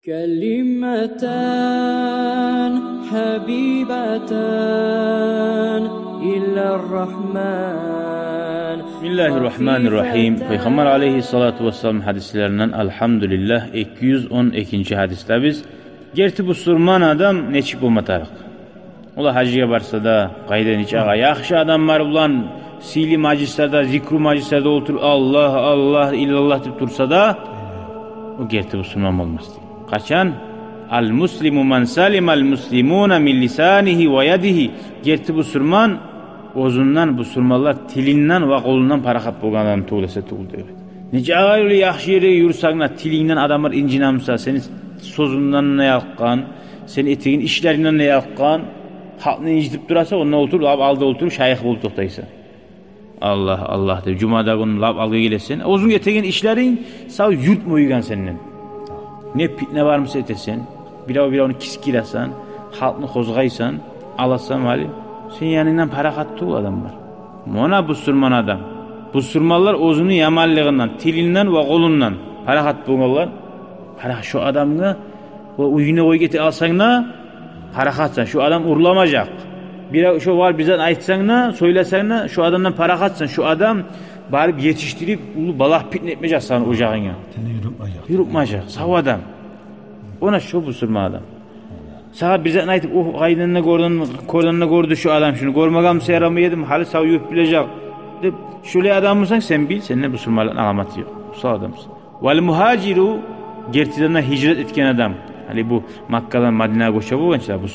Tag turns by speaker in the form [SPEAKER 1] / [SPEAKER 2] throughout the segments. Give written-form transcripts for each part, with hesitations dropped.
[SPEAKER 1] كلمتان حبيبتان إلى الرحمن.
[SPEAKER 2] Bismillahirrahmanirrahim. Peygamber aleyhissalatu vesselam hadislerinden elhamdülillah 212. hadiste biz gerti bu surman adam neçik bulmatarıq. Ola hacıya barsa da qayda neçe ağa yaxşı adamlar ulan sili macislerde zikru macislerde otur Allah Allah illallah deyip dursa da o gerti bu surman olmaz. Kaçan? Al muslimu man salimal muslimuna min lisanihi ve yadihi. Gerti bu surman ozundan bu surmallar tilinden ve kolundan parahat bolgan adam tuğlasa tuğuldu. Nece ağaylı yaxşı yere yürüsağına tilinden adamlar incinamsa, seni sozundan ne yakkan, seni eteğin işlerinden ne yakkan, halkını incitip durarsa onunla oturup, alda oturup şayık bulup toktaysa. Allah Allah de, cumada onun lab algı gelesin. Ozun eteğin işlerin sağ yurt mu uygan seninle. Ne pitne var mısa etesen, bir onu kiskilasan, halkını kozgaysan, alasan mali. Senin yanından para kattı adam var. Mona bu surman adam. Bu surmallar ozunun yamallığından, tilinden ve kolundan para kattı bunlar. Para şu adamı o uyuna koy geti alsan da para katsan. Şu adam urlamayacak. Bir şu var bizden aytsan da, söylesen de şu adamdan para katsan. Şu adam bari yetiştirip ulu balak pitne etmeyecek sana ocağına. Yürütmeyecek. Sağ adam. Ona şu bu surman adam. Sağa bize aytıp o kaydınına kordanına gördü şu adam şunu görmagam seyaramı yedim hali sağ yuh bilecek de şöyle adam mısın sen bil seninle bu surmalın alamatı yok sağ adamsın. Vel muhaciru gertiden hicret etken adam hani bu Makka'dan Madine'ye koşa bu gençler bu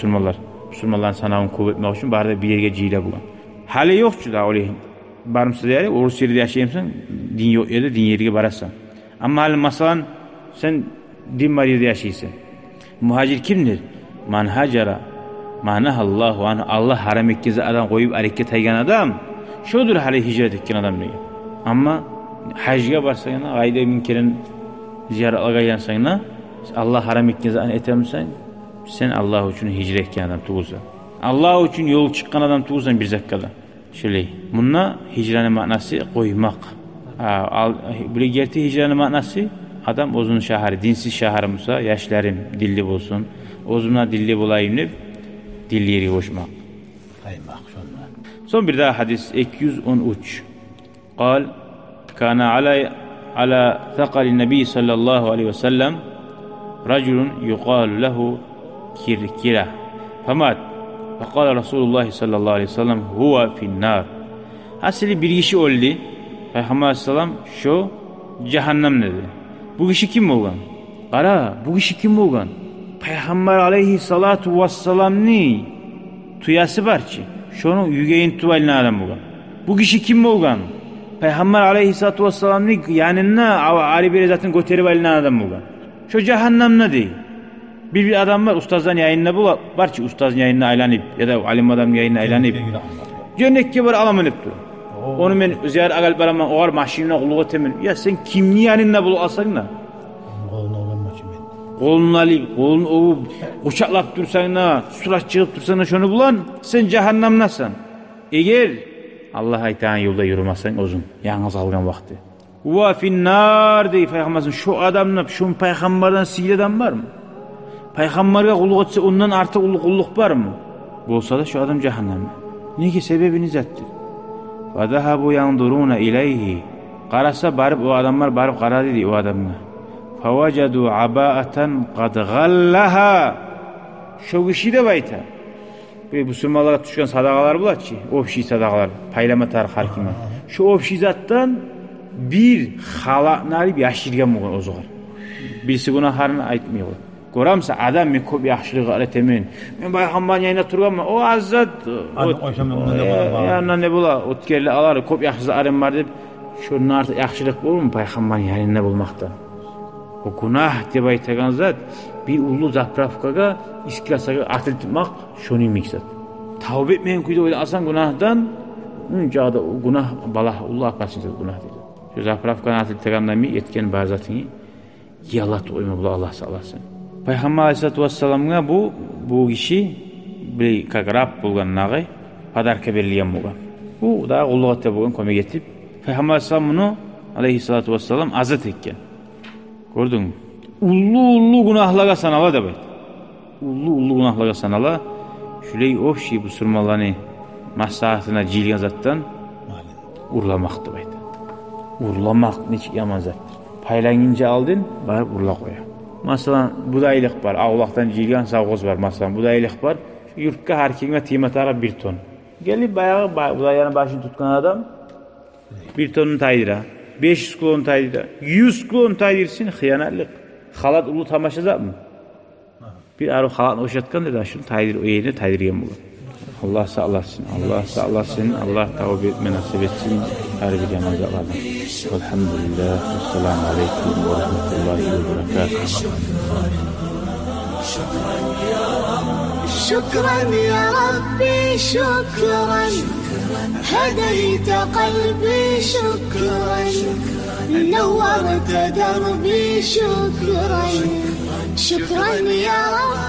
[SPEAKER 2] surmalların sanavını kuvvetmek için bari bir yere cihile bulan hali yokçu da öyle barımsız yani orası yerde yaşayamsan din yok yerde din yeri barassan ama hali masalan sen din var yerde yaşaysan muhacir kimdir? Man hacera manahallahu anhu Allah haram etkize adam koyup hareket aygan adam şudur hali hicret etken adam diyor. Ama hacıya barsayına ayda bin kere ziyaret algayansayına Allah haram etkize etemsen sen Allah için hicret etken adam tuğulsan. Allah için yol çıkan adam tuğulsan bir zakada. Şöyle bununla hicrenin manası koymak. Böyle gerti hicrenin manası adam ozun şahari, dinsiz şaharımsa yaşlarım dilli olsun. Ozuna dilli bulayım ne? Dilli yeri hoşmak. Son bir daha hadis 213. Kal kana ala thaqalin nebi sallallahu aleyhi ve sellem raculun yuqalu lehu kirkira famat faqala Resulullah sallallahu aleyhi ve sellem huwa finnar. Asili bir kişi oldu. Peygamber aleyhisselam şu cehennem dedi. Bu kişi kim olgan? Ara bu kişi kim olgan? Peygamber aleyhissalatu vesselam ni tuyası var ki şunu yügeyin tuvalini adam olgan. Bu kişi kim olgan? Peygamber aleyhissalatu vesselam ni yanına Ali bir zaten göteri valini adam olgan. Şu cehennem ne değil? Bir adam var ustazdan yayınına bu var ki ustazın yayınına aylanıp ya da alim adam yayınına aylanıp cennekke var alamanıp dur. Onu ben ziyaret agal barama oğar maşinine kuluğa temin. Ya sen kimni yanına bul alsan da? Kolunu alayım, kolunu ovup, uçaklap dursana, surat çıkıp dursana şunu bulan, sen cehennemnasan. Eğer Allah aytan yolda yürümezsen uzun, yalnız algan vakti. Uva finnar deyip peygamberin şu adamla, şu peygamberden sileden var mı? Peygamberge kulluk etse ondan artık kulluk var mı? Bu olsa da şu adam cehennemde. Ne ki sebebini zattır. وَذَهَبُوا يَنْظُرُونَ اِلَيْهِ Karasa barıp o adamlar barıp kara dedi o adamla. فَوَجَدُوا عَبَاءَةً قَدْ غَلَّهَا Şu kişi de bayta. Bu sürmalara düşken sadakalar bular ki. Ofşi sadakalar. Paylama tarih harkime. Şu ofşi zattan bir halaknari bir yaşırgan mı o zaman. Birisi günahlarını aytmıyor. Göramsa adam men köp yaxşılığı aratemin. Men bayhamban yayına turganman. O azat. Yanına ne bula? Otkerli alar köp yaxşılığı arem var deb. Şunun artık yaxşılık olur mu bayhamban yayına bulmakta? O günah deb aytagan zat bir ulu zapravkaga iskilasaga atil tutmak şonu miksat. Tavbe etmeyen kuyda öyle asan günahdan jada o günah bala Allah pasın günah dedi. Şu zapravkana atil tutgandan mi yetken barzatını yalat oyma bula Allah salasın. Peygamber aleyhissalatu vesselam'a bu kişi bir kagrab bulgan nağay padarka berilgan bo'lgan. Bu da ulug'atda bo'lgan ko'mak etib Peygamber aleyhissalatu vesselam azat etken. Gördün mü? ullu günahlara sanala da bayt. Ullu günahlara sanala. Şuley ofşi bu surmalarını maslahatına cilgen zattan urlamaktı bayt. Urlamak neç yaman zattır. Paylangince aldın, barıp urla koya. Masalan, budaylık var, avlaqdan cilgen savğoz var. Masalan, budaylık var. Yurtka harkenge timatara 1 ton. Gelip bayağı budayyanın başını tutkan adam 1 tonunu taydıra, 500 kilonu taydıra, 100 kilonu taydirsin, hıyanarlık. Halat ulu tamaşazat mı? Bir arı halatını oşatkan dedi, şunu taydir, o yerine taydirgen bulur. Allah sağlasın, Allah sağlasın, Allah tavbe etme nasip etsin. Harbi cenazalardan. Elhamdülillah, esselamu aleyküm ve rahmetullahi ve berekatuhu.
[SPEAKER 3] شكرا يا ربي شكرا هديت قلبي شكرا نورت دربي شكرا شكرا يا رب